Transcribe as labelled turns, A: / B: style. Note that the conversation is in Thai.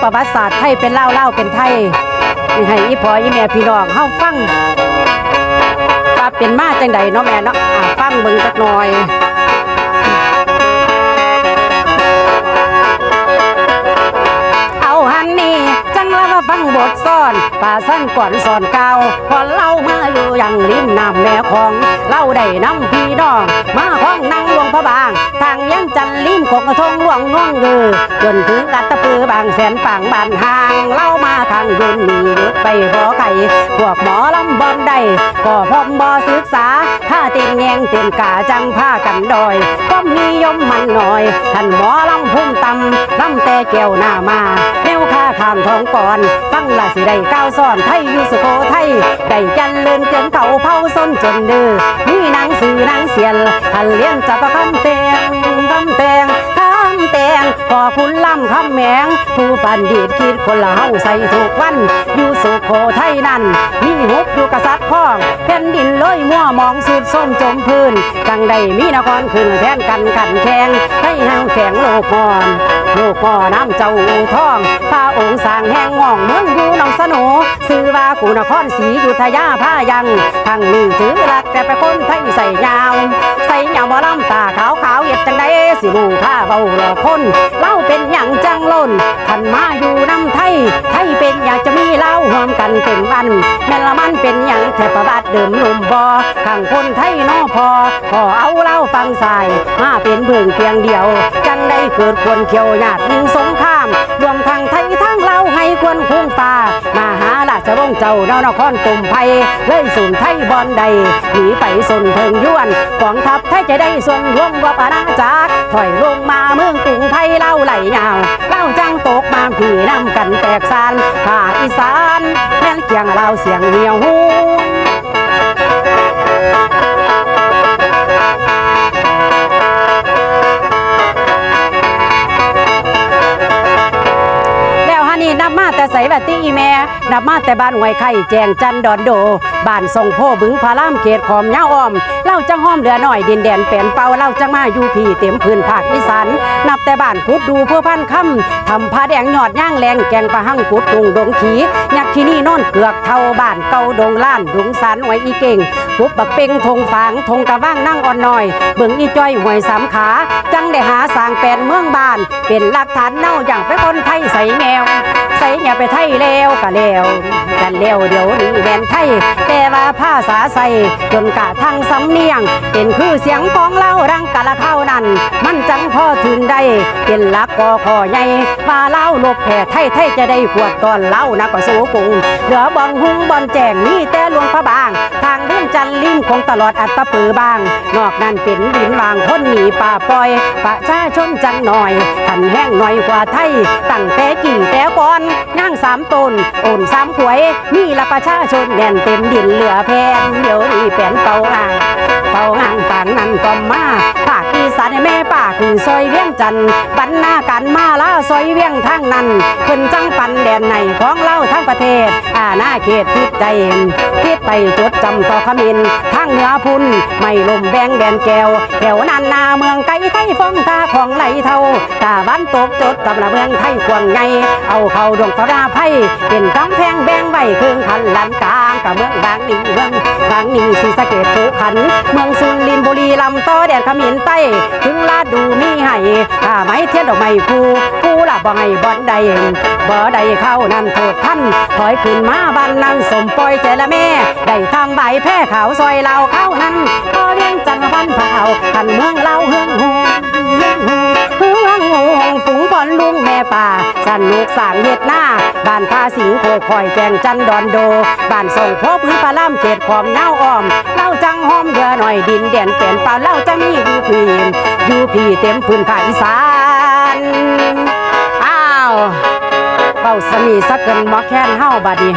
A: ประวัติศาสตร์ไทยเป็นเล่าเป็นไทยให้อีพ่ออีแม่พี่น้องเฮาฟังว่าเป็นมาจังใดเนาะแม่เนาะฟังเบิ่งจักหน่อยเอาหันนี่จังแล้วว่าฟังบทซ่อนป่าสั้นก่อนสอนเก่าพอเล่ามาอยู่อย่างริมน้ำแม่ของเล่าได้นำพี่น้องมาห้องนั่งหลวงพระบางทางยังจันริมของกระทงหลวงน้องเรือจนถึงกัตะปือบางแสนปางบานห่างเล่ามาทางยืนมีรถไปขอไก่พวกหมอลำบอมได้ก็พร้อมบ่ศึกษาถ้าเต้นแยงเต้นกาจังผ้ากันดอยก็นิยมมันหน่อยท่านหมอลำพุ่มตำลำแต่แก้วหน้ามาแนวข้าข้ามท้องก่อนฟังละสิได้ก้าวซ่อนไทยอยู่สุโขทัยได้จันเลื่อนเกินเก่าเผาส้นจนเดือมีหนังสือหนังเสียนท่านเลี้ยนจับคำเตียงพอคุณล่ำคำแมงผู้ปันดีดคิดคนละเฮาใส่ถูกวันอยู่สุโขทัยนั่นมีฮุบอยู่กษัตริย์ข้องแผ่นดินเลยมั่วมองสุดส้มจมพื้นจังได้มีนครขึ้นแทนกันขันแข่งให้ห้างแฝงโลกพ่อน้ำเจ้าอู่ทองพระองค์สร้างแห่งง่องเมืองอยู่หนองสนุซื้อว่ากูนครศรีอยุธยาผ้ายังทางนี้ถือหลักแต่ไปคนไทยใส่ยาวบ่ลำตาขาวเห็ดจังได้สิลูข้าเบาหล่อคนเล่าเป็นอย่างจังล้นท่านมาอยู่น้ำไทยเป็นอยากจะมีเล่าห่วมกันเต็มวันแม่ละมันเป็นอย่างแทบประวัติเดิมลุ่มบ่ข้างคนไทยนอพอเอาเล่าฟังสายมาเป็นเบื้องเพียงเดียวจังได้เกิดควรเขียวหยาดยิงสงครามรวมทางไทยทั้งเล่าให้ควรคุ้งฟ้ามาหาราชวงศ์เจ้านครตุ่มไผ่เลยสูนไทยบอนใดหนีไปสนเพิงย้วนกองทัพไทยจะได้ส่วนร่วมว่าปานาจักถอยลงมาเมืองกรุงไทยเล่าไหลยาวเล่าจังตกมาผีน้ำกันแตกซานภาคอีสานแม่นเกียงเล่าเสียงเหี่ยวหูนับมาแต่ใส่แบบตี้แม่นับมาแต่บ้านหวยไข่แจงจันดอนโดบ้านทรงโพบึงพารามเขตขอมเงาอ้อมเล่าจังห้อมเหลือหน่อยดินแดนแป่นเป่าเล่าจังมาอยู่พี่เต็มพื้นภาคอีสานนับแต่บ้านกุดดูเพื่อพันคำทำผ้าแดงยอดย่างแรงแกงปลาหั่งกุดตุงดงขียักษ์ที่นี่นอนเกือกเท่าบ้านเก่าดงล้านดุงสันหวยอีเก่งกุบบักเป่งทงฝางทงกระว่างนั่งอ่อนหน่อยเบิ่งอีจ้อยหวยสามขาจังได้หาสร้างแปลนเมืองบ้านเป็นหลักฐานเน่าอย่างไปคนไทยใส่แมวใส่อย่าไปไทยแล้วก็แล้วกันแล้วเดี๋ยวนี้แม่นไทยแต่ว่าภาษาใส่จนกะทั้งสำเนียงเป็นคือเสียงของเล่ารังกะละเข้านั้นมันจังพอถึงได้เป็นหลักกอขอใหญ่มาเล่าลบแผ่ไทยจะได้ปวดตอนเล่านะก็สู้ปุงเหลือบองหุงบอนแจงนี่แต่หลวงพระบางทางเรื่องจันริมคงตลอดอัตตะปือบางนอกนั้นเป็นดินวางคนหนีป่าปล่อยประชาชนจังหน่อยทันแห้งหน่อยกว่าไทยตั้งแต่กี่แต่ก่อนย่าง3 ต้นโอน3 ขวยนี่ละประชาชนแน่นเต็มดินเหลือแพงเดี๋ยวนี้แผ่นเป่าอ่างต่างนั้นก็มาภาคอีสานแม่ป้าคือซอยเวียงจันทร์บรรณาการมาล่าซอยเวียงทางนั้นเพิ่นจังปันแดนในของเล่าทั้งประเทศหน้าเขตทิศใจทิศไปจดจำต่อขมินทางเหนือพุ่นไม่ลมแบงแดนแก้วแถวนั้นนาเมืองไกลไทยฟ้องตาของไหลเท่าตาบ้านตกจดกับละเมืองไทยกวางใหญ่เอาเข้าดงพระราไพ่เป็นกำแพงแบงไว้เครื่องคันลันกลางกับเมืองบางนิ่งเมืองบางนิ่งศรีสะเกษภูขันเมืองสุรินทร์บุรีลำต่อแดนขมิ้นใต้ถึงลาดดูมีให้ไม้เทียนดอกไม้ผู้ละบ่ให้บ่ได้เข้านั่นโทษท่านถอยขึ้นมาบ้านนั่งสมปอยใจละแม่ได้ทำใบแพ้ขาวซอยเหล่าเข้านั้นพอเลี้ยงจันทร์พันเผาขันเมืองเล่าเฮืองหูฝูงบอลลุงแม่ป่าสันลูกสางเฮ็ดหน้าบ้านท่าสิงโคคอยแกงจันดอนโดบ้านส่งพบหรือปลาล่ำเกตขอมเน่าอ้อมเล่าจังหอมเดือหน่อยดินแดนเปลี่ยนเปล่าเล่าจะมีอยู่พี่เต็มพื้นภาคอีสานอ้าวเป่าสมีสักเกินหมอแค้นเฮาบัดนี้